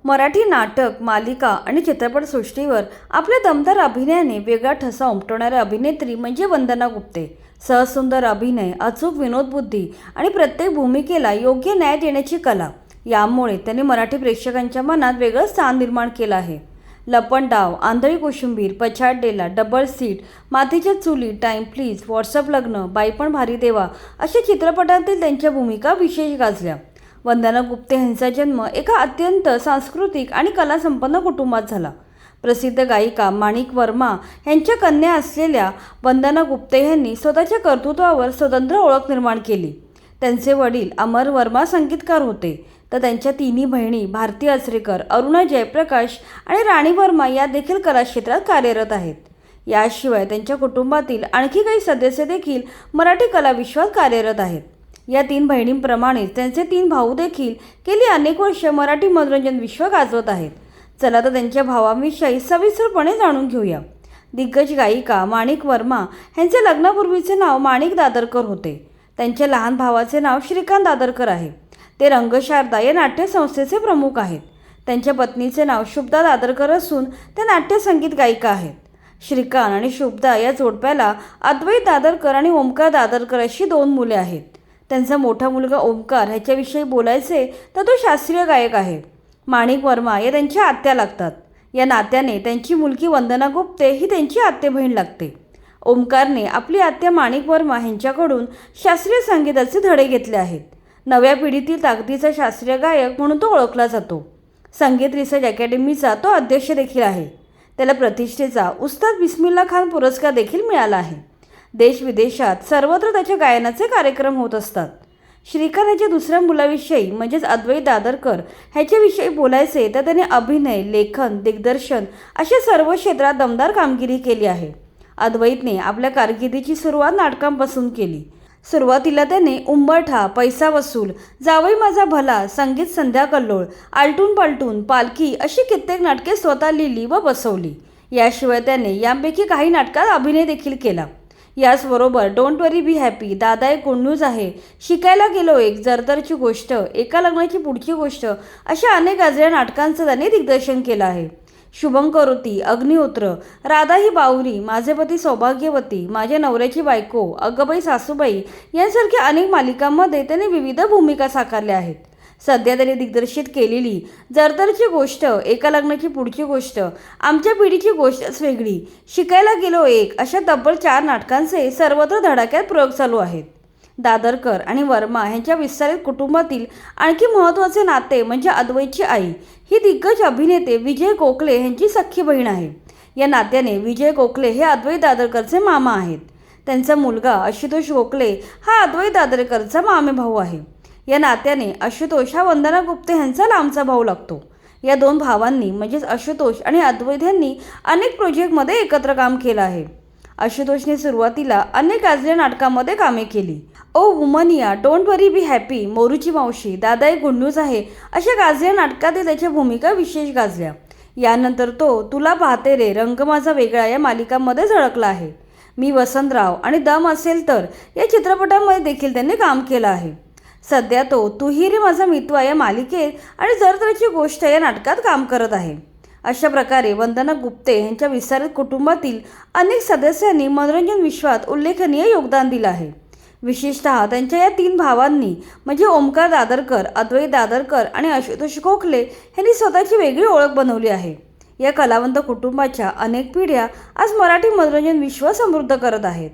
मराठी नाटक, मालिका आणि चित्रपटसृष्टीवर आपल्या दमदार अभिनयाने वेगळा ठसा उमटवणाऱ्या अभिनेत्री म्हणजे वंदना गुप्ते. सहसुंदर अभिनय, अचूक विनोदबुद्धी आणि प्रत्येक भूमिकेला योग्य न्याय देण्याची कला यामुळे त्यांनी मराठी प्रेक्षकांच्या मनात वेगळं स्थान निर्माण केलं आहे. लपंडाव, आंधळी कोशिंबीर, पछाडलेला, डबल सीट, मातीच्या चुली, टाइम प्लीज, व्हॉट्सअप लग्न, बाई पण भारी देवा अशा चित्रपटांतील त्यांच्या भूमिका विशेष गाजल्या. वंदना गुप्ते यांचा जन्म एका अत्यंत सांस्कृतिक आणि कलासंपन्न कुटुंबात झाला. प्रसिद्ध गायिका माणिक वर्मा यांच्या कन्या असलेल्या वंदना गुप्ते यांनी स्वतःच्या कर्तृत्वावर स्वतंत्र ओळख निर्माण केली. त्यांचे वडील अमर वर्मा संगीतकार होते, तर त्यांच्या तिन्ही बहिणी भारती आचरेकर, अरुणा जयप्रकाश आणि राणी वर्मा या देखील कलाक्षेत्रात कार्यरत आहेत. याशिवाय त्यांच्या कुटुंबातील आणखी काही सदस्य देखील मराठी कलाविश्वात कार्यरत आहेत. या तीन बहिणींप्रमाणेच त्यांचे तीन भाऊ देखील गेली अनेक वर्ष मराठी मनोरंजन विश्व गाजवत आहेत. चला तर त्यांच्या भावांविषयी सविस्तरपणे जाणून घेऊया. दिग्गज गायिका माणिक वर्मा यांचे लग्नापूर्वीचे नाव माणिक दादरकर होते. त्यांच्या लहान भावाचे नाव श्रीकांत दादरकर आहे. ते रंगशारदा या नाट्यसंस्थेचे प्रमुख आहेत. त्यांच्या पत्नीचे नाव शुभदा दादरकर असून त्या नाट्यसंगीत गायिका आहेत. श्रीकांत आणि शुभदा या जोडप्याला अद्वैत दादरकर आणि ओमकार दादरकर अशी दोन मुले आहेत. त्यांचा मोठा मुलगा ओमकार ह्याच्याविषयी बोलायचे तर तो शास्त्रीय गायक आहे. माणिक वर्मा या त्यांच्या आत्या लागतात. या नात्याने त्यांची मुलगी वंदना गुप्ते ही त्यांची आत्ते बहीण लागते. ओमकारने आपली आत्या माणिक वर्मा यांच्याकडून शास्त्रीय संगीताचे धडे घेतले आहेत. नव्या पिढीतील ताकदीचा शास्त्रीय गायक म्हणून तो ओळखला जातो. संगीत रिसर्च अकॅडमीचा तो अध्यक्ष देखील आहे. त्याला प्रतिष्ठेचा उस्ताद बिस्मिल्ला खान पुरस्कार देखील मिळाला आहे. देशविदेशात सर्वत्र त्याच्या गायनाचे कार्यक्रम होत असतात. श्रीकांत ह्याच्या दुसऱ्या मुलाविषयी म्हणजेच अद्वैत दादरकर ह्याच्याविषयी बोलायचे तर त्याने अभिनय, लेखन, दिग्दर्शन अशा सर्व क्षेत्रात दमदार कामगिरी केली आहे. अद्वैतने आपल्या कारकिर्दीची सुरुवात नाटकांपासून केली. सुरुवातीला त्याने उंबरठा, पैसा वसूल, जावई माझा भला, संगीत संध्या कल्लोळ, आलटून पलटून, पालखी अशी कित्येक नाटके स्वतः लिहिली व बसवली. याशिवाय त्याने यांपैकी काही नाटकात अभिनय देखील केला. याचबरोबर डोंट वरी बी हॅपी, दादा एक गुड न्यूज आहे, शिकायला गेलो एक, जरतरची गोष्ट, एका लग्नाची पुढची गोष्ट अशा अनेक गाजलेल्या नाटकांचं त्याने दिग्दर्शन केलं आहे. शुभम करोती, अग्निहोत्र, राधा ही बावरी, माझे पती सौभाग्यवती, माझ्या नवऱ्याची बायको, अगबाई सासूबाई यांसारख्या अनेक मालिकांमध्ये त्याने विविध भूमिका साकारल्या आहेत. सध्या त्याने दिग्दर्शित केलेली जरतरची गोष्ट, एका लग्नाची पुढची गोष्ट, आमच्या पिढीची गोष्टच वेगळी, शिकायला गेलो एक अशा तब्बल 4 नाटकांचे सर्वत्र धडाक्यात प्रयोग चालू आहेत. दादरकर आणि वर्मा यांच्या विस्तारित कुटुंबातील आणखी महत्त्वाचे नाते म्हणजे अद्वैतची आई ही दिग्गज अभिनेते विजय गोखले यांची सख्खी बहीण आहे. या नात्याने विजय गोखले हे अद्वैत दादरकरचे मामा आहेत. त्यांचा मुलगा आशुतोष गोखले हा अद्वैत दादरकरचा मामेभाऊ आहे. या नात्याने आशुतोष हा वंदना गुप्ते यांचा लांबचा भाऊ लागतो. या दोन भावांनी म्हणजेच आशुतोष आणि अद्वैत यांनी अनेक प्रोजेक्टमध्ये एकत्र काम केलं आहे. आशुतोषने सुरुवातीला अनेक गाजलेल्या नाटकांमध्ये कामे केली. ओ वुमनिया, डोंट वरी बी हॅपी, मोरूची मावशी, दादा एक गुड न्यूज आहे अशा गाजलेल्या नाटकातील त्याच्या भूमिका विशेष गाजल्या. यानंतर तो तुला पाहते रे, रंग माझा वेगळा या मालिकांमध्ये झळकला आहे. मी वसंतराव आणि दम असेल तर या चित्रपटांमध्ये देखील त्यांनी काम केलं आहे. सध्या तो तू ही रे माझा मितवा या मालिकेत आणि जरतरची गोष्ट या नाटकात काम करत आहे. अशा प्रकारे वंदना गुप्ते यांच्या विस्तारित कुटुंबातील अनेक सदस्यांनी मनोरंजन विश्वात उल्लेखनीय योगदान दिलं आहे. विशेषतः त्यांच्या या 3 भावांनी म्हणजे ओमकार दादरकर, अद्वैत दादरकर आणि आशुतोष गोखले यांनी स्वतःची वेगळी ओळख बनवली आहे. या कलावंत कुटुंबाच्या अनेक पिढ्या आज मराठी मनोरंजन विश्व समृद्ध करत आहेत.